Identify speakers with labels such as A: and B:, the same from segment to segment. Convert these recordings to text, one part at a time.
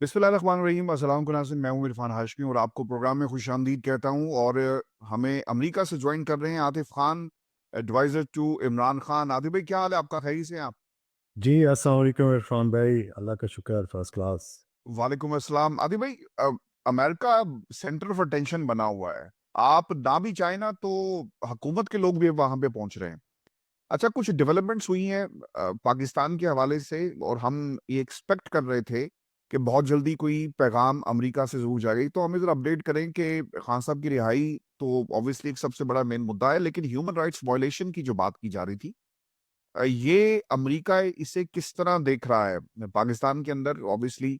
A: بسم اللہ الرحمن الرحیم، السلام علیکم ناظرین، میں ہوں عرفان ہاشمی اور آپ کو پروگرام میں خوش آمدید کہتا ہوں۔ اور ہمیں امریکہ سے جوائن کر رہے ہیں عاطف خان، ایڈوائزر ٹو عمران خان۔ عاطف بھائی، کیا حال ہے آپ کا؟ خیریت سے ہیں آپ؟
B: جی السلام علیکم عرفان بھائی، اللہ کا شکر، فرسٹ کلاس۔
A: وعلیکم السلام۔ عاطف بھائی، امریکہ سینٹر آف اٹینشن بنا ہوا ہے، آپ نہ بھی چاہیں نا تو حکومت کے لوگ بھی وہاں پہ پہنچ رہے ہیں۔ اچھا، کچھ ڈیولپمنٹس ہوئی ہیں پاکستان کے حوالے سے، اور ہم یہ ایکسپیکٹ کر رہے تھے کہ بہت جلدی کوئی پیغام امریکہ سے ضرور جائے گی، تو ہمیں ذرا اپڈیٹ کریں کہ خان صاحب کی رہائی تو اوبویسلی ایک سب سے بڑا مین مدعا ہے، لیکن ہیومن رائٹس وائلیشن کی جو بات کی جا رہی تھی، یہ امریکہ اسے کس طرح دیکھ رہا ہے؟ پاکستان کے اندر اوبویسلی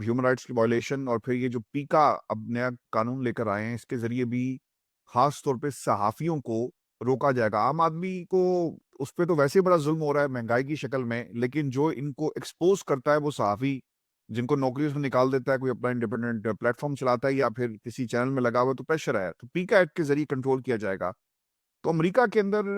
A: ہیومن رائٹس کی وائلیشن، اور پھر یہ جو پیکا اب نیا قانون لے کر آئے ہیں، اس کے ذریعے بھی خاص طور پہ صحافیوں کو روکا جائے گا۔ عام آدمی کو اس پہ تو ویسے بڑا ظلم ہو رہا ہے مہنگائی کی شکل میں، لیکن جو ان کو ایکسپوز کرتا ہے وہ صحافی، جن کو نوکریوں سے نکال دیتا ہے، کوئی اپنا انڈیپینڈنٹ پلیٹ فارم چلاتا ہے یا پھر کسی چینل میں لگا ہوا، تو پریشر ہے، تو پیکا ایکٹ کے ذریعے کنٹرول کیا جائے گا۔ تو امریکہ کے اندر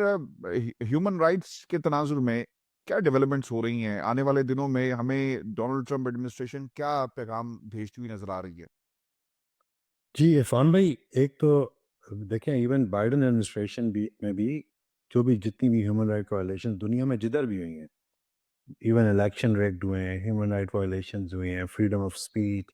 A: ہیومن رائٹس کے تناظر میں کیا ڈیولپمنٹس ہو رہی ہیں؟ آنے والے دنوں میں ہمیں ڈونلڈ ٹرمپ ایڈمنسٹریشن کیا پیغام بھیجتی ہوئی نظر آ رہی ہے؟
B: جی عرفان بھائی، ایک تو دیکھیں، ایون بائیڈن ایڈمنسٹریشن میں بھی جو بھی جتنی بھی ہیومن رائٹ وائلیشن دنیا میں جدھر بھی ہوئی ہیں، ایون الیکشن ریگڈ ہوئے ہیں، ہیومن رائٹ وائلیشنز ہوئے ہیں، فریڈم آف اسپیچ،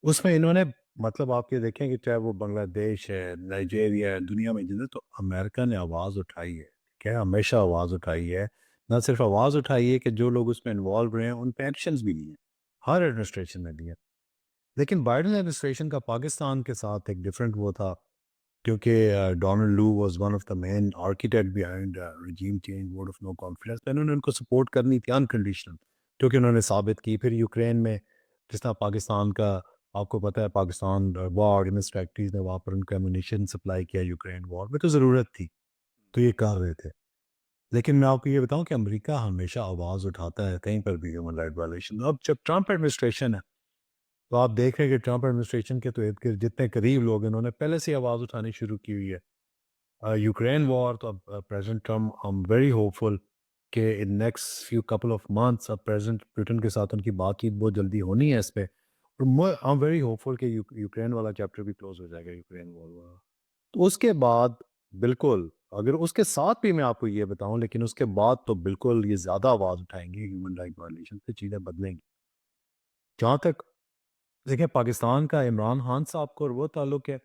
B: اس میں انہوں نے مطلب آپ یہ دیکھیں کہ چاہے وہ بنگلہ دیش ہے، نائجیریا ہے، دنیا میں جدھر تو امریکہ نے آواز اٹھائی ہے، کیا ہمیشہ آواز اٹھائی ہے۔ نہ صرف آواز اٹھائی ہے کہ جو لوگ اس میں انوالو رہے ہیں ان پہ ایکشنز بھی لی ہیں، ہر ایڈمنسٹریشن نے لی ہیں۔ لیکن بائیڈن ایڈمنسٹریشن کا پاکستان کے ساتھ ایک ڈفرینٹ وہ تھا، کیونکہ Donald Lu was one of the main architect behind regime change, vote of no confidence, انہوں نے ان کو سپورٹ کرنی تھی انکنڈیشنل، کیونکہ انہوں نے ثابت کی۔ پھر یوکرین میں جس طرح پاکستان کا آپ کو پتہ ہے، پاکستان وار اگینسٹ فیکٹریز نے وہاں پر ان کو ایمونیشن سپلائی کیا، یوکرین وار میں تو ضرورت تھی تو یہ کر رہے تھے۔ لیکن میں آپ کو یہ بتاؤں کہ امریکہ ہمیشہ آواز اٹھاتا ہے کہیں پر بھی ہیومن رائٹ وائلیشن۔ اب جب ٹرمپ ایڈمنسٹریشن ہے تو آپ دیکھ رہے ہیں کہ ٹرمپ ایڈمنسٹریشن کے تو ارد گرد جتنے قریب لوگ ہیں، انہوں نے پہلے سے ہی آواز اٹھانی شروع کی ہوئی ہے۔ یوکرین وار تو اب president Trump I'm very hopeful کہ in next few couple of months اب پریزیڈنٹ پوٹن کے ساتھ ان کی بات چیت بہت جلدی ہونی ہے اس پہ، اور I am very hopeful کہ یوکرین والا چیپٹر بھی کلوز ہو جائے گا، یوکرین وار والا۔ تو اس کے بعد بالکل، اگر اس کے ساتھ بھی میں آپ کو یہ بتاؤں، لیکن اس کے بعد تو بالکل یہ زیادہ آواز اٹھائیں گے ہیومن رائٹ وائلیشن سے، چیزیں بدلیں گی۔ جہاں تک دیکھیں پاکستان کا عمران خان صاحب کو اور وہ تعلق ہے،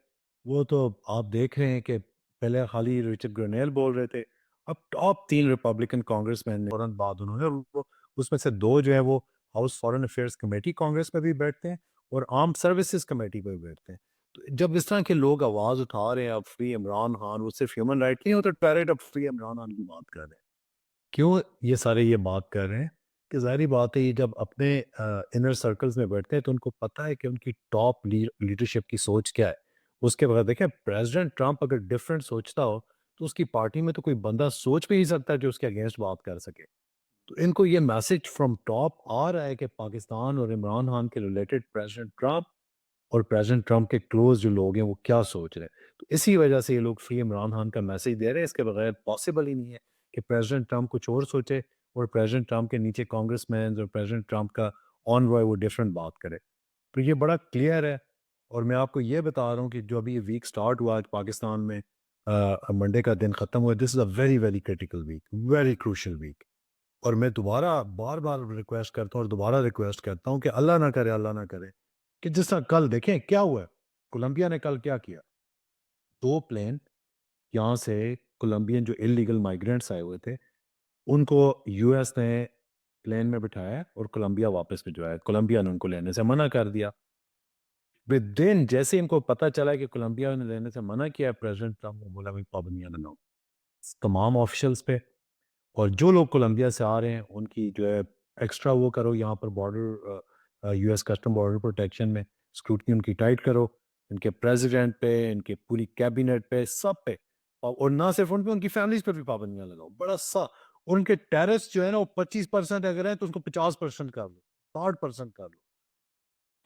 B: وہ تو آپ دیکھ رہے ہیں کہ پہلے خالی رچرڈ گرنیل بول رہے تھے، اب ٹاپ 3 ریپبلکن کانگریس مین نے فوراً بعد انہوں نے، اور اس میں سے 2 جو ہیں وہ house foreign affairs committee Congress میں بھی بیٹھتے ہیں اور آرم سروسز کمیٹی پہ بھی بیٹھتے ہیں۔ تو جب اس طرح کے لوگ آواز اٹھا رہے ہیں، اب فری عمران خان، وہ صرف ہیومن رائٹ نہیں ہوتا، ٹیرٹ اب فری عمران خان کی بات کر رہے ہیں۔ کیوں یہ سارے یہ بات کر رہے ہیں؟ کہ ظاہری بات ہے، یہ جب اپنے انر سرکلز میں بیٹھتے ہیں تو ان کو پتہ ہے کہ ان کی ٹاپ لیڈرشپ کی سوچ کیا ہے۔ اس کے بغیر دیکھیں، پریزیڈنٹ ٹرمپ اگر ڈفرینٹ سوچتا ہو تو اس کی پارٹی میں تو کوئی بندہ سوچ بھی نہیں سکتا جو اس کے اگینسٹ بات کر سکے۔ تو ان کو یہ میسج فرام ٹاپ آ رہا ہے کہ پاکستان اور عمران خان کے ریلیٹڈ پریزیڈنٹ ٹرمپ اور پریزیڈنٹ ٹرمپ کے کلوز جو لوگ ہیں وہ کیا سوچ رہے ہیں۔ تو اسی وجہ سے یہ لوگ فری عمران خان کا میسج دے رہے ہیں، اس کے بغیر پاسبل ہی نہیں ہے کہ پریزیڈنٹ ٹرمپ کچھ اور سوچے اور پریزیڈنٹ ٹرمپ کے نیچے کانگریس مینز اور پریزیڈنٹ ٹرمپ کا آن وائے وہ ڈفرینٹ بات کرے۔ تو یہ بڑا کلیئر ہے، اور میں آپ کو یہ بتا رہا ہوں کہ جو ابھی یہ ویک سٹارٹ ہوا آج پاکستان میں، منڈے کا دن ختم ہوا، this is a very very critical week, very crucial week. اور میں دوبارہ بار بار ریکویسٹ کرتا ہوں اور دوبارہ ریکویسٹ کرتا ہوں کہ اللہ نہ کرے، اللہ نہ کرے کہ جس طرح کل دیکھیں کیا ہوا ہے، کولمبیا نے کل کیا کیا، 2 پلین یہاں سے کولمبین جو انلیگل مائیگرینٹس آئے ہوئے تھے ان کو یو ایس نے پلین میں بٹھایا اور کولمبیا واپس بھجوایا۔ کولمبیا نے ان کو لینے سے منع کر دیا۔ دن جیسے ان کو پتہ چلا کہ کولمبیا نے لینے سے منع کیا، پریزیڈنٹ ٹرمپ نے بولا بھی پابندیاں لگاؤ تمام آفیشلز پہ، اور جو لوگ کولمبیا سے آ رہے ہیں ان کی جو ہے ایکسٹرا وہ کرو، یہاں پر border U S customs border protection میں اسکروٹنی ان کی ٹائٹ کرو، ان کے پریزیڈنٹ پہ، ان کے پوری کیبنٹ پہ، سب پہ، اور نہ صرف ان پہ، ان کی فیملیز پہ بھی پابندیاں لگاؤ بڑا سا۔ اور ان کے ٹیرس جو ہے نا وہ 25% اگر ہیں تو اس کو 50% کر لو، 60% کر لو۔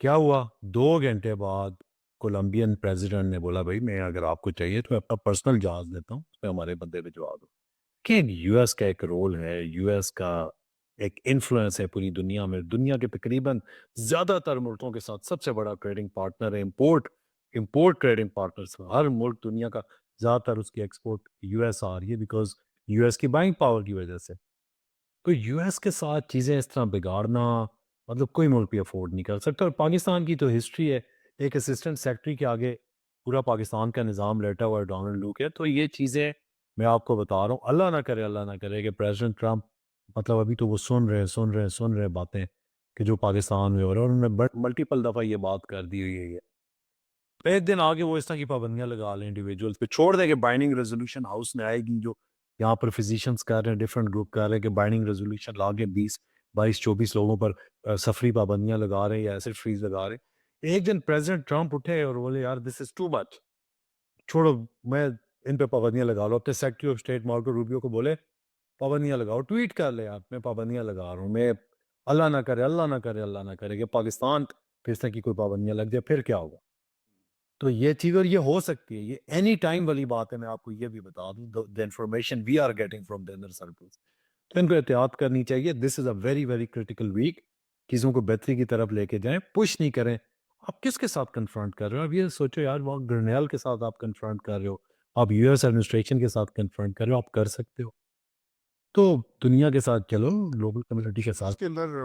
B: کیا ہوا؟ 2 گھنٹے بعد کولمبین پریزیڈنٹ نے بولا بھائی میں اگر آپ کو چاہیے تو میں اپنا پرسنل جہاز دیتا ہوں، اس میں ہمارے بندے بھجوا دو۔ کہ یو ایس کا ایک رول ہے، یو ایس کا ایک انفلوئنس ہے پوری دنیا میں. دنیا کے تقریباً زیادہ تر ملکوں کے ساتھ سب سے بڑا ٹریڈنگ پارٹنر ہے. امپورٹ ٹریڈنگ پارٹنرس ہر ملک دنیا کا زیادہ تر اس کی ایکسپورٹ یو ایس آ رہی ہے بیکاز یو ایس کی بائنگ پاور کی وجہ سے. تو یو ایس کے ساتھ چیزیں اس طرح بگاڑنا مطلب کوئی ملک بھی افورڈ نہیں کر سکتا. اور پاکستان کی تو ہسٹری ہے, ایک اسسٹنٹ سیکرٹری کے آگے پورا پاکستان کا نظام لیٹا ہوا ہے ڈونلڈ لو کے. تو یہ چیزیں میں آپ کو بتا رہا ہوں, اللہ نہ کرے کہ پریزیڈنٹ ٹرمپ مطلب ابھی تو وہ سن رہے باتیں کہ جو پاکستان میں ہو رہا ہے, اور انہوں نے ملٹیپل دفعہ یہ بات کر دی ہوئی ہے. ایک دن آگے وہ اس طرح کی پابندیاں لگا لیں انڈیویجولس پہ, چھوڑ دیں کہ بائنڈنگ ریزولوشن ہاؤس میں آئے گی, جو یہاں پر فزیشینس کر رہے ہیں, ڈفرینٹ گروپ کر رہے ہیں کہ بائنڈنگ ریزولوشن لا کے 22-24 لوگوں پر سفری پابندیاں لگا رہے ہیں یا ایسڈ فریز لگا رہے ہیں. ایک دن پریزیڈنٹ ٹرمپ اٹھے اور بولے یار دس از ٹو مچ, چھوڑو میں ان پہ پابندیاں لگا لو. اپنے secretary of state Marco Rubio کو بولے پابندیاں لگاؤ, ٹویٹ کر لے آپ میں پابندیاں لگا رہا ہوں. میں اللہ نہ کرے کہ پاکستان پہ اس طرح کی کوئی پابندیاں لگ جائے, پھر کیا ہوگا. تو یہ چیز, اور یہ ہو سکتی ہے, یہ اینی ٹائم والی بات ہے. میں آپ کو یہ بھی بتا دوں the information we are getting from the inner circles, تو ان کو احتیاط کرنی چاہیے. This is a very very critical week, چیزوں کو بہتری کی طرف لے کے جائیں, پش نہیں کریں. آپ کس کے ساتھ کنفرنٹ کر رہے ہو؟ اب یہ سوچو یار, وہ گرنیل کے ساتھ آپ کنفرنٹ کر رہے ہو, آپ یو ایس ایڈمنسٹریشن کے ساتھ کنفرنٹ کر رہے ہو, آپ کر سکتے ہو. تو دنیا کے ساتھ چلو, گلوبل کمیونٹی کے
A: اس
B: ساتھ.
A: کے اندر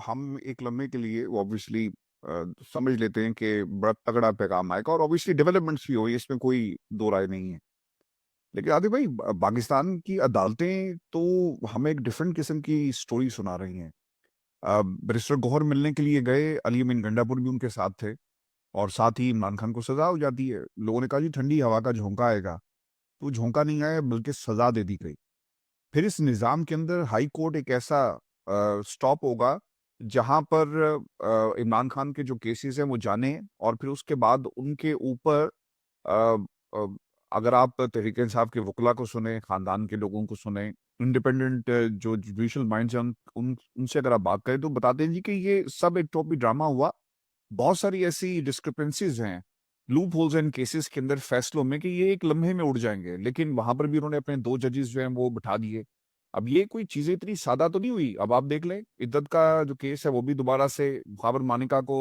A: ہم ایک لمحے کے لیے obviously سمجھ لیتے ہیں کہ بڑا تگڑا پیغام آئے گا, اور obviously ڈیولپمنٹس بھی ہوئی, اس میں کوئی دو رائے نہیں ہے. لیکن عادل بھائی, پاکستان کی عدالتیں تو ہمیں ایک ڈفرینٹ قسم کی سٹوری سنا رہی ہیں. بیرسٹر گوہر ملنے کے لیے گئے, علی امین گنڈا پور بھی ان کے ساتھ تھے, اور ساتھ ہی عمران خان کو سزا ہو جاتی ہے. لوگوں نے کہا جی ٹھنڈی ہوا کا جھونکا آئے گا, تو جھونکا نہیں آیا بلکہ سزا دے دی گئی. پھر اس نظام کے اندر ہائی کورٹ ایک ایسا سٹاپ ہوگا جہاں پر عمران خان کے جو کیسز ہیں وہ جانے, اور پھر اس کے بعد ان کے اوپر اگر آپ تحریک انصاف کے وکلا کو سنیں, خاندان کے لوگوں کو سنیں, انڈیپینڈنٹ جو جوڈیشل مائنڈز ہیں ان سے اگر آپ بات کریں تو بتاتے ہیں جی کہ یہ سب ایک ٹوپی ڈرامہ ہوا. بہت ساری ایسی ڈسکرپنسیز ہیں, لوپ ہولز ہیں ان کیسز کے اندر فیصلوں میں, کہ یہ ایک لمحے میں اڑ جائیں گے. لیکن وہاں پر بھی انہوں نے اپنے 2 ججز جو ہیں وہ بٹھا دیے. اب یہ کوئی چیزیں اتنی سادہ تو نہیں ہوئی. اب آپ دیکھ لیں عدت کا جو کیس ہے وہ بھی دوبارہ سے خابر مانیکا کو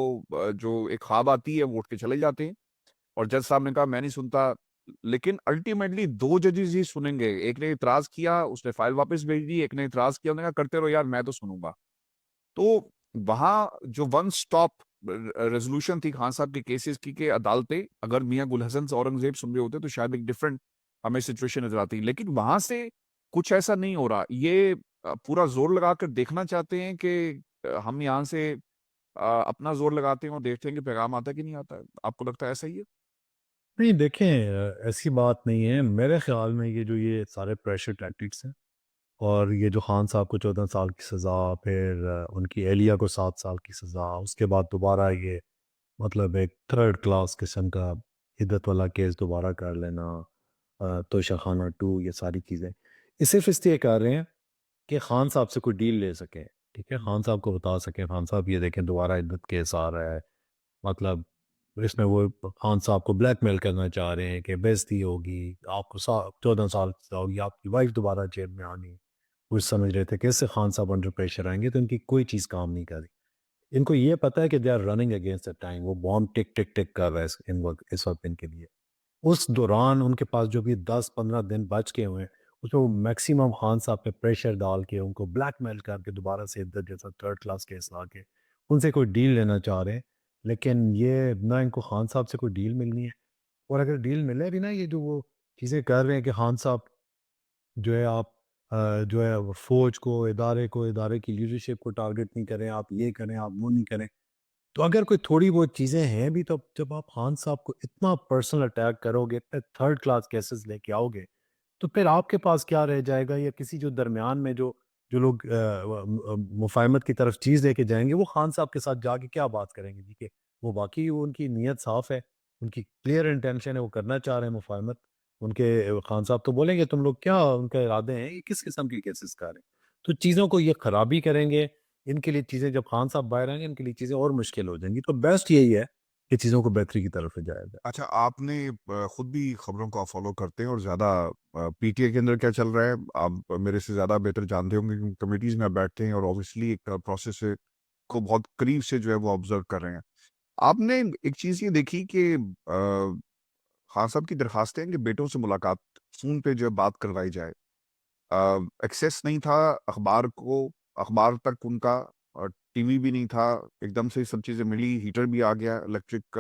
A: جو ایک خواب آتی ہے وہ اٹھ کے چلے جاتے ہیں, اور جج صاحب نے کہا میں نہیں سنتا. لیکن الٹیمیٹلی 2 ججز ہی سنیں گے. ایک نے اعتراض کیا, اس نے فائل واپس بھیج دی, ایک نے اعتراض کیا, انہوں نے کہا کرتے رہو یار میں تو سنوں گا. تو وہاں جو ون سٹاپ ریزولوشن تھی خان صاحب کے کیسز کی, کہ عدالتیں اگر میاں گل حسن سے اورنگزیب سن رہے ہوتے تو شاید ایک ڈفرینٹ ہمیں سچویشن نظر آتی. لیکن وہاں سے کچھ ایسا نہیں ہو رہا. یہ پورا زور لگا کر دیکھنا چاہتے ہیں کہ ہم یہاں سے اپنا زور لگاتے ہیں اور دیکھتے ہیں کہ پیغام آتا ہے کہ نہیں آتا ہے. آپ کو لگتا ہے ایسا ہی ہے؟
B: نہیں دیکھیں, ایسی بات نہیں ہے. میرے خیال میں یہ سارے پریشر ٹیکٹکس ہیں, اور یہ جو خان صاحب کو 14 سال کی سزا, پھر ان کی اہلیہ کو 7 سال کی سزا, اس کے بعد دوبارہ یہ مطلب ایک تھرڈ کلاس قسم کا عدت والا کیس دوبارہ کر لینا, توشہ خانہ 2, یہ ساری چیزیں یہ صرف اس لیے کر رہے ہیں کہ خان صاحب سے کوئی ڈیل لے سکیں. ٹھیک ہے, خان صاحب کو بتا سکیں خان صاحب یہ دیکھیں دوبارہ عدت کیس آ رہا ہے, مطلب اس میں وہ خان صاحب کو بلیک میل کرنا چاہ رہے ہیں کہ بےزتی ہوگی, آپ کو 14 سال کی سزا ہوگی, آپ کی وائف دوبارہ جیل میں آنی. وہ سمجھ رہے تھے کہ اس سے خان صاحب انڈر پریشر آئیں گے, تو ان کی کوئی چیز کام نہیں کر رہی. ان کو یہ پتہ ہے کہ they are running against a time, وہ بامب ٹک ٹک ٹک کر رہا ہے اس وقت ان کے لیے. اس دوران ان کے پاس جو بھی 10-15 دن بچ کے ہوئے ہیں, اس میں وہ میکسیمم خان صاحب پہ پریشر ڈال کے ان کو بلیک میل کر کے دوبارہ سے عدت جیسا تھرڈ کلاس کیس لا کے ان سے کوئی ڈیل لینا چاہ رہے ہیں. لیکن یہ نہ ان کو خان صاحب سے کوئی ڈیل ملنی ہے, اور اگر ڈیل ملے بھی نا, یہ جو وہ چیزیں کر رہے ہیں کہ خان صاحب جو ہے آپ جو ہے فوج کو, ادارے کی لیڈرشپ کو ٹارگٹ نہیں کریں, آپ یہ کریں, آپ وہ نہیں کریں. تو اگر کوئی تھوڑی بہت چیزیں ہیں بھی, تو جب آپ خان صاحب کو اتنا پرسنل اٹیک کرو گے, اتنے تھرڈ کلاس کیسز لے کے آؤ گے, تو پھر آپ کے پاس کیا رہ جائے گا؟ یا کسی جو درمیان میں جو لوگ مفاہمت کی طرف چیز لے کے جائیں گے, وہ خان صاحب کے ساتھ جا کے کیا بات کریں گے جی, کہ وہ باقی ان کی نیت صاف ہے, ان کی کلیئر انٹینشن ہے, وہ کرنا چاہ رہے ہیں مفاہمت. ان کے خان صاحب تو بولیں گے تم لوگ کیا ان کے ارادے ہیں, یہ کس قسم کی کیسز کر رہے ہیں. تو چیزوں کو یہ خرابی کریں گے. ان کے لیے چیزیں جب خان صاحب باہر آئیں گے, ان کے لیے چیزیں اور مشکل ہو جائیں گی. تو بیسٹ یہی ہے یہ چیزوں کو بہتری کی طرف لے جایا جائے۔
A: اچھا آپ نے خود بھی خبروں کو فالو کرتے ہیں اور زیادہ پی ٹی آئی کے اندر کیا چل رہا ہے آپ میرے سے زیادہ بہتر جانتے ہوں گے کیونکہ کمیٹیز میں آپ بیٹھتے ہیں اور اوبیسلی ایک پروسیس کو بہت قریب سے جو ہے وہ آبزرو کر رہے ہیں. آپ نے ایک چیز یہ دیکھی کہ خان صاحب کی درخواست ہے کہ بیٹوں سے ملاقات فون پہ جو ہے بات کروائی جائے. ایکسیس نہیں تھا اخبار تک ان کا، اور ٹی وی بھی نہیں تھا. ایک دم سے سب چیزیں ملی، ہیٹر بھی آ گیا، الیکٹرک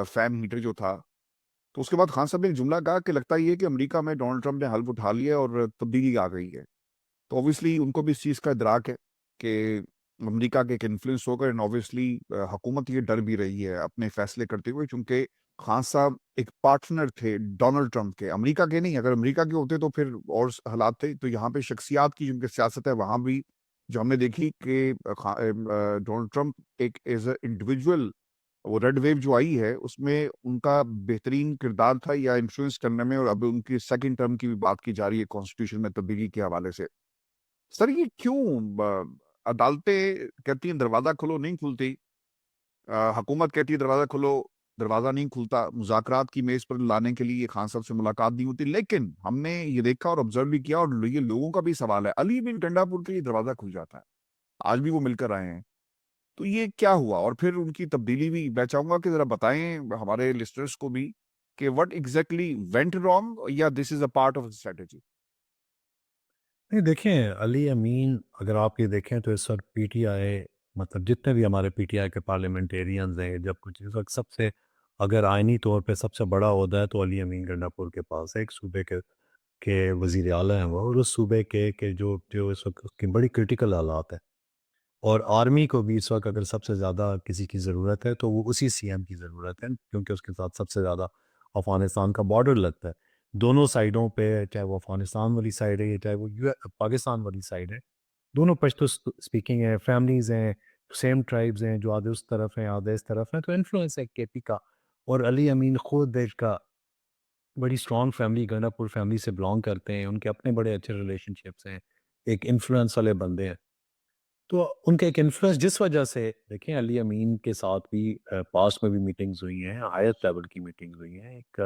A: فین ہیٹر جو تھا. تو اس کے بعد خان صاحب نے ایک جملہ کہا کہ لگتا یہ ہے کہ امریکہ میں ڈونلڈ ٹرمپ نے حلف اٹھا لیا اور تبدیلی آ گئی ہے. تو اوبیسلی ان کو بھی اس چیز کا ادراک ہے کہ امریکہ کے ایک انفلوئنس ہوگا، اینڈ اوبیسلی حکومت یہ ڈر بھی رہی ہے اپنے فیصلے کرتے ہوئے، چونکہ خان صاحب ایک پارٹنر تھے ڈونلڈ ٹرمپ کے، امریکہ کے نہیں. اگر امریکہ کے ہوتے تو پھر اور حالات تھے. تو یہاں پہ شخصیات کی چونکہ سیاست ہے، وہاں بھی جو ہم نے دیکھی کہ ڈونلڈ ٹرمپ ایک ایز اے انڈیویجول، وہ ریڈ ویو جو آئی ہے اس میں ان کا بہترین کردار تھا یا انفلوئنس کرنے میں، اور اب ان کی سیکنڈ ٹرم کی بھی بات کی جا رہی ہے کانسٹیٹیوشن میں تبدیلی کے حوالے سے. سر یہ کیوں عدالتیں کہتی ہیں دروازہ کھلو، نہیں کھلتی. حکومت کہتی ہے دروازہ کھلو، دروازہ نہیں کھلتا. مذاکرات کی میز پر لانے کے لیے خان صاحب سے ملاقات نہیں ہوتی. لیکن ہم نے یہ دیکھا اور آبزرو بھی کیا، اور یہ لوگوں کا بھی سوال ہے، علی بن ٹنڈا پور کے لیے دروازہ کھل جاتا ہے، آج بھی وہ مل کر آئے ہیں. تو یہ کیا ہوا؟ اور پھر ان کی تبدیلی بھی میں چاہوں گا کہ ذرا بتائیں ہمارے لسٹرز کو بھی کہ what exactly went wrong یا this is a part of the strategy.
B: نہیں دیکھیں، علی امین اگر آپ یہ دیکھیں تو اس وقت پی ٹی آئی، مطلب جتنے بھی ہمارے پی ٹی آئی کے پارلیمنٹیرینز ہیں، جب کچھ اس وقت سب سے اگر آئینی طور پہ سب سے بڑا عہدہ ہے تو علی امین گنڈا پور کے پاس ہے. ایک صوبے کے وزیر اعلیٰ ہیں وہ، اور اس صوبے کے جو اس وقت اس کی بڑی کرٹیکل حالات ہیں، اور آرمی کو بھی اس وقت اگر سب سے زیادہ کسی کی ضرورت ہے تو وہ اسی سی ایم کی ضرورت ہے، کیونکہ اس کے ساتھ سب سے زیادہ افغانستان کا بارڈر لگتا ہے. دونوں سائڈوں پہ، چاہے وہ افغانستان والی سائڈ ہے یا چاہے وہ پاکستان والی سائڈ ہے، دونوں پشتو اسپیکنگ ہیں، فیملیز ہیں، سیم ٹرائبز ہیں، جو آدھے اس طرف ہیں آدھے اس طرف ہیں. تو انفلوئنس ہے کے پی کا. اور علی امین خود ایک کا بڑی اسٹرانگ فیملی، گنڈا پور فیملی سے بلانگ کرتے ہیں، ان کے اپنے بڑے اچھے ریلیشن شپس ہیں، ایک انفلوئنس والے بندے ہیں. تو ان کا ایک انفلوئنس جس وجہ سے دیکھیں علی امین کے ساتھ بھی پاسٹ میں بھی میٹنگز ہوئی ہیں، ہائیسٹ لیول کی میٹنگز ہوئی ہیں، ایک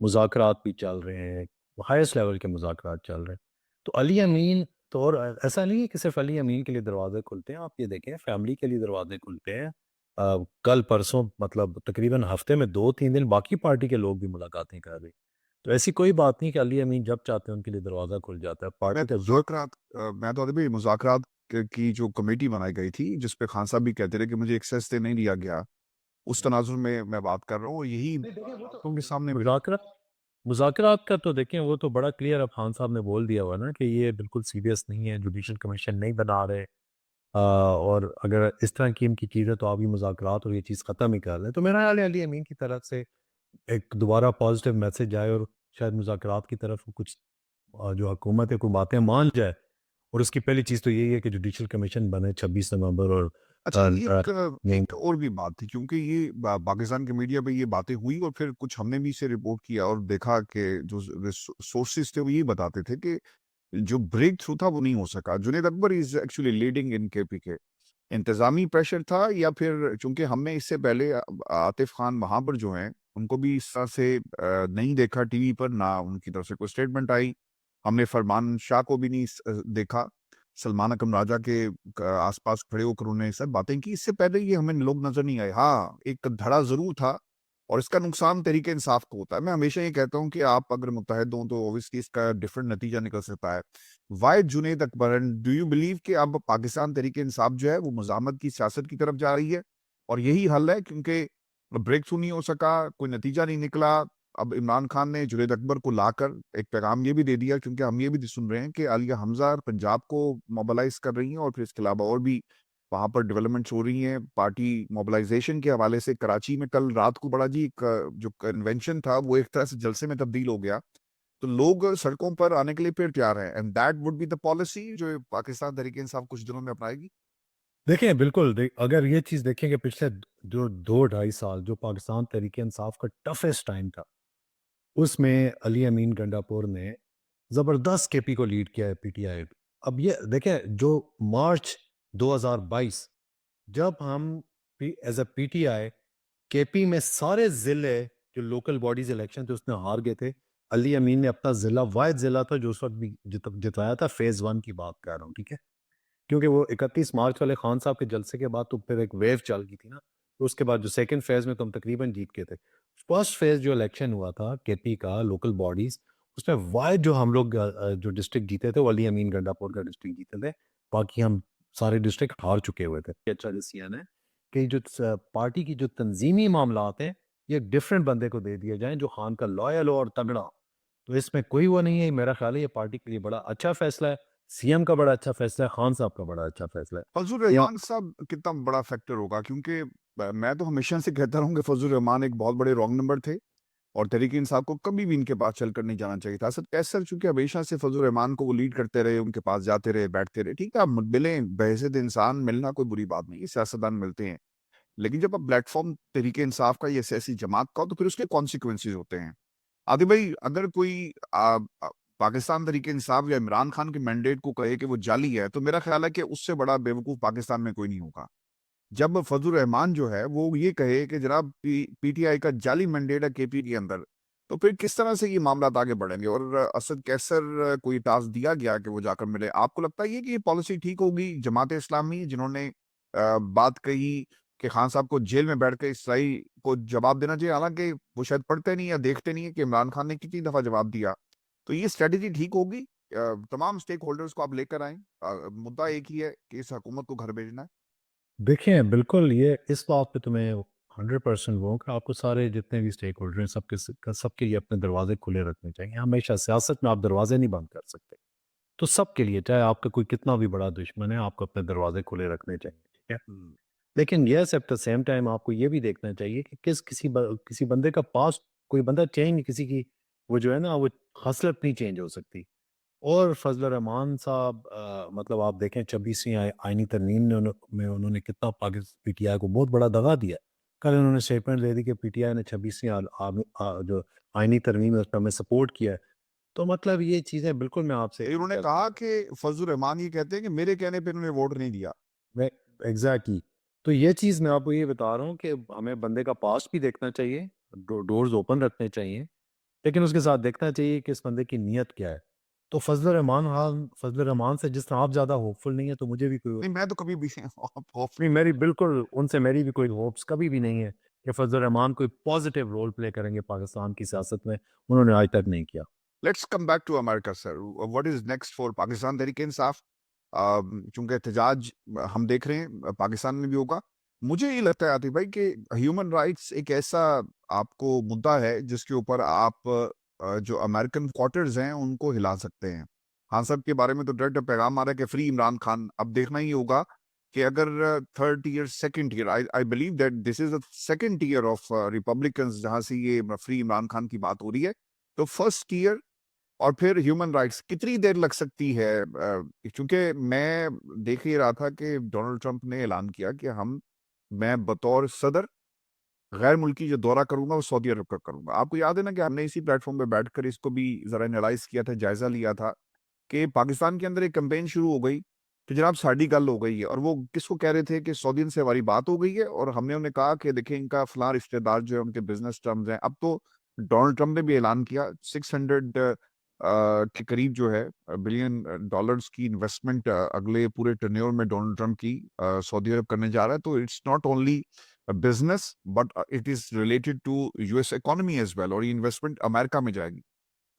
B: مذاکرات بھی چل رہے ہیں، ہائیسٹ لیول کے مذاکرات چل رہے ہیں. تو علی امین تو، اور ایسا نہیں ہے کہ صرف علی امین کے لیے دروازے کھلتے ہیں، آپ یہ دیکھیں فیملی کے لیے دروازے کھلتے ہیں. کل پرسوں مطلب تقریباً ہفتے میں 2-3 دن باقی پارٹی کے لوگ بھی ملاقاتیں کر رہے ہیں. تو ایسی کوئی بات نہیں کہ علی امین جب چاہتے ہیں ان کے لیے دروازہ کھل جاتا ہے.
A: میں
B: پارٹی کا جو
A: میں تو ابھی مذاکرات کی جو کمیٹی بنائی گئی تھی جس پہ خان صاحب بھی کہتے رہے کہ مجھے ایکسیس نہیں دیا گیا، اس تناظر میں بات کر رہا ہوں. یہی لوگوں کے سامنے
B: مذاکرات کا تو دیکھیں وہ تو بڑا کلیئر اب خان صاحب نے بول دیا ہوا نا کہ یہ بالکل سیریس نہیں ہے، جوڈیشل کمیشن نہیں بنا رہے، اور اگر اس طرح کی ان کی چیزیں تو آپ یہ مذاکرات اور یہ چیز ختم ہی کر لیں. تو میرا خیال ہے علی امین کی طرف سے ایک دوبارہ پازیٹیو میسج آئے اور شاید مذاکرات کی طرف کچھ جو حکومت ہے کوئی باتیں مان جائے. اور اس کی پہلی چیز تو یہی ہے کہ جوڈیشل کمیشن بنے 26 نومبر. اور
A: اچھا ایک اور بھی بات تھی، کیونکہ یہ پاکستان کے میڈیا پہ یہ باتیں ہوئی اور پھر کچھ ہم نے بھی اسے رپورٹ کیا اور دیکھا کہ جو سورسز تھے وہ یہ بتاتے تھے کہ جو بریک تھرو تھا وہ نہیں ہو سکا. جنید اکبر از ایکچولی لیڈنگ ان کے پی کے. انتظامی پریشر تھا یا پھر چونکہ ہم نے اس سے پہلے عاطف خان وہاں پر جو ہیں ان کو بھی اس طرح سے نہیں دیکھا ٹی وی پر، نہ ان کی طرف سے کوئی اسٹیٹمنٹ آئی. ہم نے فرمان شاہ کو بھی نہیں دیکھا، سلمان اکرم راجہ کے آس پاس کھڑے ہو کر انہوں نے سب باتیں کی. اس سے پہلے یہ ہمیں لوگ نظر نہیں آئے. ہاں ایک دھڑا ضرور تھا، اور اس کا نقصان تحریک انصاف کو ہوتا ہے. میں ہمیشہ یہ کہتا ہوں کہ آپ اگر متحد ہوں تو اوبیسلی اس کا ڈفرنٹ نتیجہ نکل سکتا ہے. Why Junaid Akbar, do you believe کہ اب پاکستان تحریک انصاف جو ہے وہ مزاحمت کی سیاست کی طرف جا رہی ہے اور یہی حل ہے؟ کیونکہ بریک تھرو نہیں ہو سکا، کوئی نتیجہ نہیں نکلا. اب عمران خان نے جنید اکبر کو لا کر ایک پیغام یہ بھی دے دیا، کیونکہ ہم یہ بھی سن رہے ہیں کہ عالیہ حمزہ پنجاب کو موبلائز کر رہی ہیں، اور پھر اس کے علاوہ اور بھی وہاں پر ڈیولپمنٹس ہو رہی ہیں پارٹی موبلائزیشن کے حوالے سے. کراچی میں کل رات کو بڑا جی ایک جو کنونشن تھا وہ ایک طرح سے جلسے میں تبدیل ہو گیا. تو لوگ سڑکوں پر آنے کے لیے پھر تیار ہیں، and that would be the policy جو پاکستان تحریک انصاف کچھ دنوں میں اپنائے گی.
B: دیکھیں بالکل اگر یہ چیز دیکھیں کہ پچھلے جو 2-2.5 سال جو پاکستان تحریک انصاف کا ٹفسٹ ٹائم تھا، اس میں علی امین گنڈا پور نے زبردست کے پی کو لیڈ کیا ہے پی ٹی آئی. اب یہ دیکھیں جو مارچ 2022 جب ہم as a P T I کے پی میں سارے ضلع جو لوکل باڈیز الیکشن تھے اس میں ہار گئے تھے. علی امین نے اپنا ضلع واحد ضلع تھا جو اس وقت بھی جتوایا تھا. فیز 1 کی بات کر رہا ہوں, ٹھیک ہے, کیونکہ وہ 31 مارچ والے خان صاحب کے جلسے کے بعد تو پھر ایک ویو چل گئی تھی نا. تو اس کے بعد جو سیکنڈ فیز میں تم تقریباً جیت کے تھے. فرسٹ فیز جو الیکشن ہوا تھا کے پی کا لوکل باڈیز, اس میں واحد جو ہم لوگ جو ڈسٹرکٹ جیتے تھے وہ علی امین گنڈا پور کا ڈسٹرکٹ جیتے تھے. باقی ہم سارے ڈسٹرکٹ ہار چکے ہوئے تھے. یہ اچھا ڈیسیژن ہے کہ جو پارٹی کی جو تنظیمی معاملات ہیں یہ ایک ڈفرینٹ بندے کو دے دیے جائیں جو خان کا لائل ہو اور تگڑا. تو اس میں کوئی وہ نہیں ہے. میرا خیال ہے یہ پارٹی کے لیے بڑا اچھا فیصلہ ہے. سی ایم کا بڑا اچھا فیصلہ ہے, خان صاحب کا بڑا اچھا فیصلہ ہے.
A: فضل الرحمان صاحب کتنا بڑا فیکٹر ہوگا؟ کیونکہ میں تو ہمیشہ سے کہتا رہوں کہ فضل الرحمان ایک بہت بڑے رانگ نمبر تھے اور تحریک انصاف کو کبھی بھی ان کے پاس چل کر نہیں جانا چاہیے تھا. اسد کیسر چونکہ ہمیشہ سے فضل الرحمان کو وہ لیڈ کرتے رہے, ان کے پاس جاتے رہے, بیٹھتے رہے. ٹھیک ہے, آپ ملیں, بحیثیت انسان ملنا کوئی بری بات نہیں ہے, سیاستدان ملتے ہیں, لیکن جب آپ پلیٹ فارم تحریک انصاف کا یا سیاسی جماعت کا ہو تو پھر اس کے کانسیکوینسز ہوتے ہیں. عادل بھائی, اگر کوئی پاکستان تحریک انصاف یا عمران خان کے مینڈیٹ کو کہے کہ وہ جعلی ہے تو میرا خیال ہے کہ اس سے بڑا بیوقوف پاکستان میں کوئی نہیں ہوگا. جب فضل الرحمان جو ہے وہ یہ کہے کہ جناب پی ٹی آئی کا جعلی مینڈیٹ ہے کے پی کے اندر, تو پھر کس طرح سے یہ معاملات آگے بڑھیں گے؟ اور اسد کیسر کوئی ٹاسک دیا گیا کہ وہ جا کر ملے. آپ کو لگتا ہے یہ کہ یہ پالیسی ٹھیک ہوگی؟ جماعت اسلامی جنہوں نے بات کہی کہ خان صاحب کو جیل میں بیٹھ کے اسرائیل کو جواب دینا چاہیے, حالانکہ وہ شاید پڑھتے نہیں یا دیکھتے نہیں ہے کہ عمران خان نے کتنی دفعہ جواب دیا, تو یہ اسٹریٹجی ٹھیک ہوگی؟ تمام اسٹیک ہولڈرز کو آپ لے کر آئیں, مدعا ایک ہی ہے کہ اس حکومت کو گھر بھیجنا ہے.
B: دیکھیں بالکل یہ اس بات پہ تو میں 100% وہ ہوں کہ آپ کو سارے جتنے بھی اسٹیک ہولڈر ہیں سب کے لیے اپنے دروازے کھلے رکھنے چاہیے. ہمیشہ سیاست میں آپ دروازے نہیں بند کر سکتے, تو سب کے لیے چاہے آپ کا کوئی کتنا بھی بڑا دشمن ہے آپ کو اپنے دروازے کھلے رکھنے چاہیے, ٹھیک ہے. لیکن yes at the same time آپ کو یہ بھی دیکھنا چاہیے کہ کسی بندے کا پاسٹ, کوئی بندہ چینج کسی کی وہ جو ہے نا وہ خصلت نہیں چینج ہو سکتی. اور فضل الرحمان صاحب مطلب آپ دیکھیں 26ویں آئینی ترمیم میں انہوں نے کتنا پی ٹی آئی کو بہت بڑا دغا دیا. کل انہوں نے اسٹیٹمنٹ دے دی کہ پی ٹی آئی نے 26ویں جو آئینی ترمیم ہے اس پہ ہمیں سپورٹ کیا ہے. تو مطلب یہ چیزیں بالکل میں آپ سے
A: انہوں نے کہا کہ فضل الرحمان یہ کہتے ہیں کہ میرے کہنے پہ انہوں نے ووٹ نہیں دیا.
B: ایگزیکٹلی. تو یہ چیز میں آپ کو یہ بتا رہا ہوں کہ ہمیں بندے کا پاسٹ بھی دیکھنا چاہیے, ڈورز اوپن رکھنے چاہیے, لیکن اس کے ساتھ دیکھنا چاہیے کہ اس بندے کی نیت کیا ہے. تو فضل الرحمان سے جس طرح آپ زیادہ ہوپ فل نہیں ہے تو مجھے بھی کوئی
A: نہیں, میں تو کبھی بھی
B: نہیں, میری بالکل ان سے میری بھی کوئی ہوپس کبھی بھی نہیں ہے کہ فضل الرحمان کوئی پازیٹیو رول پلے کریں گے پاکستان کی سیاست میں. انہوں نے آج تک نہیں کیا.
A: Let's come back to America sir. What is next for Pakistan Tehreek Insaf? چونکہ احتجاج ہم دیکھ رہے ہیں پاکستان میں بھی ہوگا. مجھے یہ لگتا ہے عاطف بھائی کہ ہیومن رائٹس ایک ایسا آپ کو مدعا ہے جس کے اوپر آپ جو امریکن کوارٹرز ہیں ان کو ہلا سکتے ہیں. خان صاحب کے بارے میں تو ڈائریکٹ پیغام آ رہا ہے کہ فری عمران خان. اب دیکھنا ہی ہوگا کہ اگر third year second year, I believe that this is second year of Republicans جہاں سے یہ فری عمران خان کی بات ہو رہی ہے, تو فرسٹ ایئر اور پھر ہیومن رائٹس کتنی دیر لگ سکتی ہے؟ چونکہ میں دیکھ ہی رہا تھا کہ ڈونلڈ ٹرمپ نے اعلان کیا کہ میں بطور صدر غیر ملکی جو دورہ کروں گا وہ سعودی عرب کا کروں گا. آپ کو یاد ہے نا کہ ہم نے اسی پلیٹ فارم پہ بیٹھ کر اس کو بھی ذرا انالائز کیا تھا, جائزہ لیا تھا کہ پاکستان کے اندر ایک کمپین شروع ہو گئی کہ جناب ساڑی گل ہو گئی ہے, اور وہ کس کو کہہ رہے تھے کہ سعودین سے ہماری بات ہو گئی ہے, اور ہم نے انہیں کہا کہ دیکھیں ان کا فلاں رشتہ دار جو ہے ان کے بزنس ٹرمز ہیں. اب تو ڈونلڈ ٹرمپ نے بھی اعلان کیا 600 کے قریب جو ہے بلین ڈالرز کی انویسٹمنٹ اگلے پورے ٹرنیور میں ڈونلڈ ٹرمپ کی سعودی عرب کرنے جا رہا ہے. تو it's not only business but it is related to U S economy as well, اور یہ انویسٹمنٹ امریکہ میں جائے گی.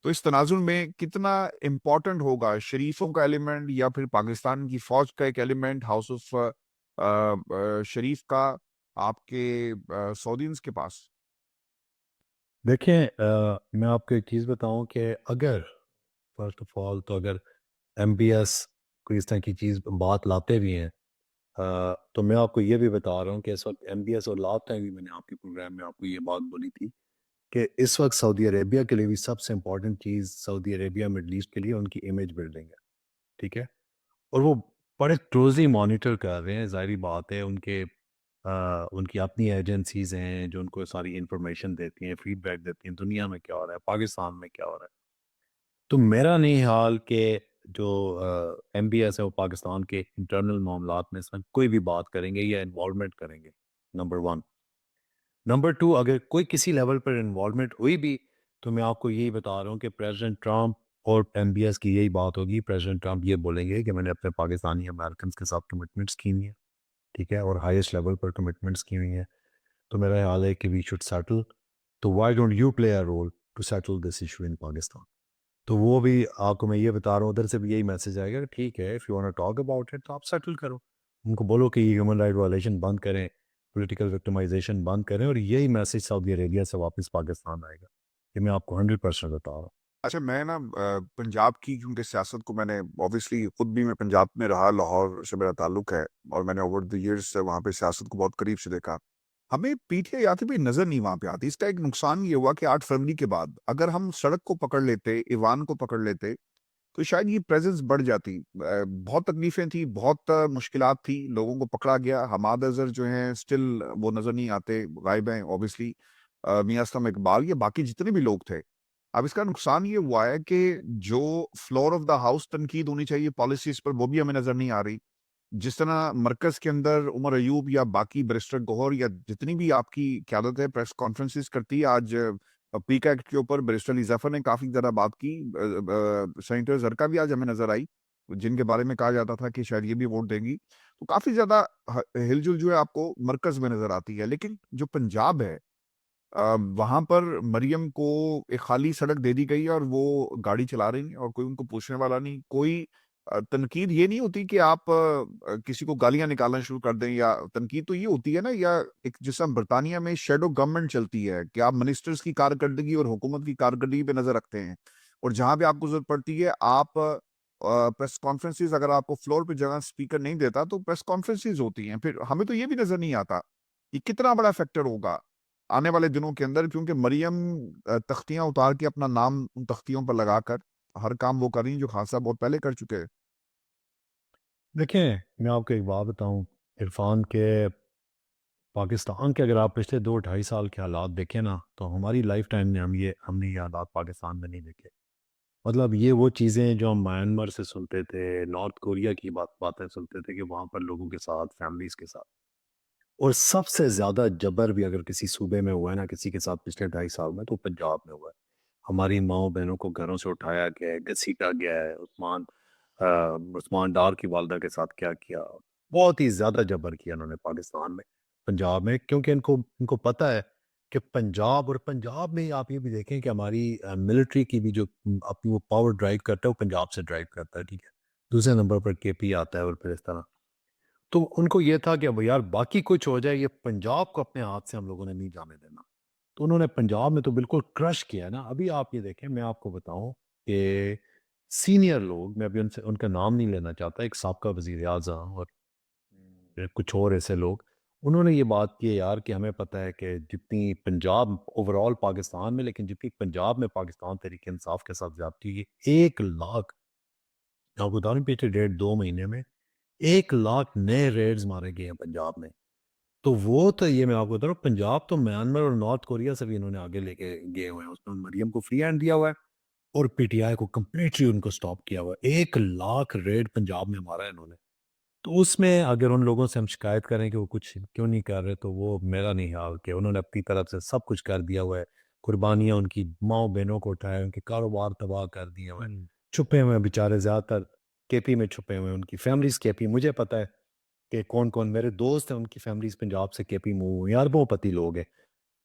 A: تو اس تناظر میں کتنا امپورٹنٹ ہوگا شریفوں کا ایلیمنٹ یا پھر پاکستان کی فوج کا ایک ایلیمنٹ, ہاؤس آف شریف کا آپ کے سعودینز کے پاس؟
B: دیکھیں میں آپ کو ایک چیز بتاؤں کہ اگر فرسٹ آف آل تو اگر ایم بی ایس کوئی اس طرح کی چیز بات لاتے بھی ہیں تو میں آپ کو یہ بھی بتا رہا ہوں کہ اس وقت ایم بی ایس اور لاسٹ ٹائم بھی میں نے آپ کے پروگرام میں آپ کو یہ بات بولی تھی کہ اس وقت سعودی عربیہ کے لیے بھی سب سے امپورٹنٹ چیز سعودی عربیہ مڈل ایسٹ کے لیے ان کی امیج بلڈنگ ہے, ٹھیک ہے. اور وہ بڑے کلوزلی مانیٹر کر رہے ہیں, ظاہری بات ہے. ان کی اپنی ایجنسیز ہیں جو ان کو ساری انفارمیشن دیتی ہیں, فیڈ بیک دیتی ہیں دنیا میں کیا ہو رہا ہے, پاکستان میں کیا ہو رہا ہے. تو میرا نہیں حال کہ جو ایم بی ایس ہے وہ پاکستان کے انٹرنل معاملات میں اس میں کوئی بھی بات کریں گے یا انوالومنٹ کریں گے, نمبر 1. نمبر 2 اگر کوئی کسی لیول پر انوالومنٹ ہوئی بھی تو میں آپ کو یہی بتا رہا ہوں کہ پریزیڈنٹ ٹرمپ اور ایم بی ایس کی یہی بات ہوگی. پریزیڈنٹ ٹرمپ یہ بولیں گے کہ میں نے اپنے پاکستانی امریکنس کے ساتھ کمٹمنٹس کی ہوئی ہیں, ٹھیک ہے, اور ہائیسٹ لیول پر کمٹمنٹس کی ہوئی ہیں. تو میرا خیال ہے کہ وی شوڈ سیٹل. تو why don't you play a role to settle this issue in Pakistan. تو وہ بھی آپ کو میں یہ بتا رہا ہوں, ادھر سے بھی یہی میسج آئے گا کہ ٹھیک ہے, if you want to talk about it تو آپ سیٹل کرو. ان کو بولو کہ یہ ہیومن رائٹ وائلیشن بند کریں, پولیٹیکل وکٹمائزیشن بند کریں, اور یہی میسج سعودی عربیہ سے واپس پاکستان آئے گا. یہ میں آپ کو 100% بتا رہا ہوں.
A: اچھا میں نا پنجاب کی کیونکہ سیاست کو میں نے اوبیسلی خود بھی میں پنجاب میں رہا, لاہور سے میرا تعلق ہے اور میں نے اوور دی ایئرس وہاں پہ سیاست کو بہت قریب سے دیکھا. ہمیں پی ٹی آئی آتی بھی نظر نہیں وہاں پہ آتی. اس کا ایک نقصان یہ ہوا کہ 8 فروری کے بعد اگر ہم سڑک کو پکڑ لیتے, ایوان کو پکڑ لیتے, تو شاید یہ پریزنس بڑھ جاتی. بہت تکلیفیں تھیں, بہت مشکلات تھی, لوگوں کو پکڑا گیا. حماد اظہر جو ہیں اسٹل وہ نظر نہیں آتے, غائب ہیں اوبیسلی. میاں اسلم اقبال, یہ باقی جتنے بھی لوگ تھے. اب اس کا نقصان یہ ہوا ہے کہ جو فلور آف دا ہاؤس تنقید ہونی چاہیے پالیسیز پر, وہ بھی ہمیں نظر نہیں آ رہی. جس طرح مرکز کے اندر عمر ایوب یا باقی بیرسٹر گوہر یا جتنی بھی آپ کی قیادت ہے پریس کانفرنسز کرتی ہے, آج پیکا ایکٹ کے اوپر بیرسٹر علی ظفر نے کافی زیادہ بات کی. سینیٹر زرکا بھی آج ہمیں نظر آئی, جن کے بارے میں کہا جاتا تھا کہ شاید یہ بھی ووٹ دیں گی. تو کافی زیادہ ہل جل جو ہے آپ کو مرکز میں نظر آتی ہے. لیکن جو پنجاب ہے, وہاں پر مریم کو ایک خالی سڑک دے دی گئی اور وہ گاڑی چلا رہی ہیں اور کوئی ان کو پوچھنے والا نہیں. کوئی تنقید یہ نہیں ہوتی کہ آپ کسی کو گالیاں نکالنا شروع کر دیں, یا تنقید تو یہ ہوتی ہے نا, یا ایک جیسا برطانیہ میں شیڈو گورنمنٹ چلتی ہے کہ آپ منسٹرز کی کارکردگی اور حکومت کی کارکردگی پہ نظر رکھتے ہیں, اور جہاں پہ آپ کو ضرورت پڑتی ہے آپ پریس کانفرنسز, اگر آپ کو فلور پہ جگہ اسپیکر نہیں دیتا تو پریس کانفرنسز ہوتی ہیں. پھر ہمیں تو یہ بھی نظر نہیں آتا یہ کتنا بڑا فیکٹر ہوگا آنے والے دنوں کے اندر, کیونکہ مریم تختیاں اتار کے اپنا نام ان تختیوں پر لگا کر ہر کام وہ کر رہی ہیں جو خاصا بہت پہلے کر چکے ہیں.
B: دیکھیں میں آپ کو ایک بات بتاؤں, عرفان کے پاکستان کے اگر آپ پچھلے 2-2.5 سال کے حالات دیکھیں نا, تو ہماری لائف ٹائم میں ہم نے یہ حالات پاکستان میں نہیں دیکھے. مطلب یہ وہ چیزیں جو ہم میانمار سے سنتے تھے, نارتھ کوریا کی باتیں سنتے تھے کہ وہاں پر لوگوں کے ساتھ, فیملیز کے ساتھ, اور سب سے زیادہ جبر بھی اگر کسی صوبے میں ہوا ہے نا کسی کے ساتھ پچھلے 2.5 سال میں, تو پنجاب میں ہوا ہے. ہماری ماؤں بہنوں کو گھروں سے اٹھایا گیا ہے, گھسیٹا گیا ہے. عثمان ڈار کی والدہ کے ساتھ کیا کیا, بہت ہی زیادہ جبر کیا انہوں نے پاکستان میں, پنجاب میں, کیونکہ ان کو پتہ ہے کہ پنجاب میں آپ یہ بھی دیکھیں کہ ہماری ملٹری کی بھی جو اپنی وہ پاور ڈرائیو کرتا ہے وہ پنجاب سے ڈرائیو کرتا ہے, ٹھیک ہے. دوسرے نمبر پر کے پی آتا ہے, اور پھر اس طرح. تو ان کو یہ تھا کہ اب یار باقی کچھ ہو جائے, یہ پنجاب کو اپنے ہاتھ سے ہم لوگوں نے نہیں جانے دینا. تو انہوں نے پنجاب میں تو بالکل کرش کیا ہے نا. ابھی آپ یہ دیکھیں, میں آپ کو بتاؤں کہ سینئر لوگ, میں ابھی ان کا نام نہیں لینا چاہتا, ایک سابقہ وزیر اعظم اور کچھ اور ایسے لوگ, انہوں نے یہ بات کی ہے یار کہ ہمیں پتہ ہے کہ جتنی پنجاب اوور آل پاکستان میں, لیکن جتنی پنجاب میں پاکستان تحریک انصاف کے ساتھ زیادتی ہوئی, 1 لاکھ, آپ کو بتا رہا ہوں پچھلے 1.5-2 مہینے میں 1 لاکھ نئے ریڈز مارے گئے ہیں پنجاب میں. تو وہ تو یہ میں آپ کو بتا رہا ہوں, پنجاب تو میانمار اور نارتھ کوریا سے بھی انہوں نے آگے لے کے گئے ہوئے ہیں. اس میں مریم کو فری ہینڈ دیا ہوا ہے اور پی ٹی آئی کو کمپلیٹلی ان کو سٹاپ کیا ہوا ہے. 1 لاکھ ریڈ پنجاب میں مارا ہے انہوں نے. تو اس میں اگر ان لوگوں سے ہم شکایت کریں کہ وہ کچھ کیوں نہیں کر رہے, تو وہ میرا نہیں حال کہ انہوں نے اپنی طرف سے سب کچھ کر دیا ہوا ہے. قربانیاں ان کی ماؤں بہنوں کو اٹھائے, ان کے کاروبار تباہ کر دیے ہوئے ہیں. چھپے ہوئے ہیں بیچارے, زیادہ تر کے پی میں چھپے ہوئے ہیں, ان کی فیملیز کے پی. مجھے پتہ ہے کہ کون کون میرے دوست ہیں ان کی فیملیز پنجاب سے کے پی موو ہوئی ہیں, اربوں پتی لوگ ہیں.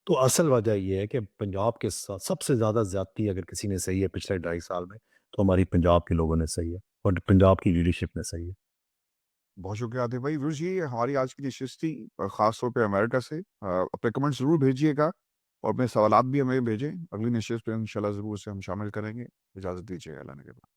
B: تو اصل وجہ یہ ہے کہ پنجاب کے ساتھ سب سے زیادہ زیادتی اگر کسی نے صحیح ہے پچھلے 2.5 سال میں, تو ہماری پنجاب کے لوگوں نے صحیح ہے, اور پنجاب کی لیڈرشپ نے صحیح ہے.
A: بہت شکریہ عاطف بھائی. ویورز یہ ہماری آج کی نشست تھی, خاص طور پہ امریکہ سے. اپنے کمنٹ ضرور بھیجیے گا اور اپنے سوالات بھی ہمیں بھیجیں. اگلی نشست پہ انشاءاللہ ضرور سے ہم شامل کریں گے. اجازت دیجیے گا, اللہ نے کے بعد.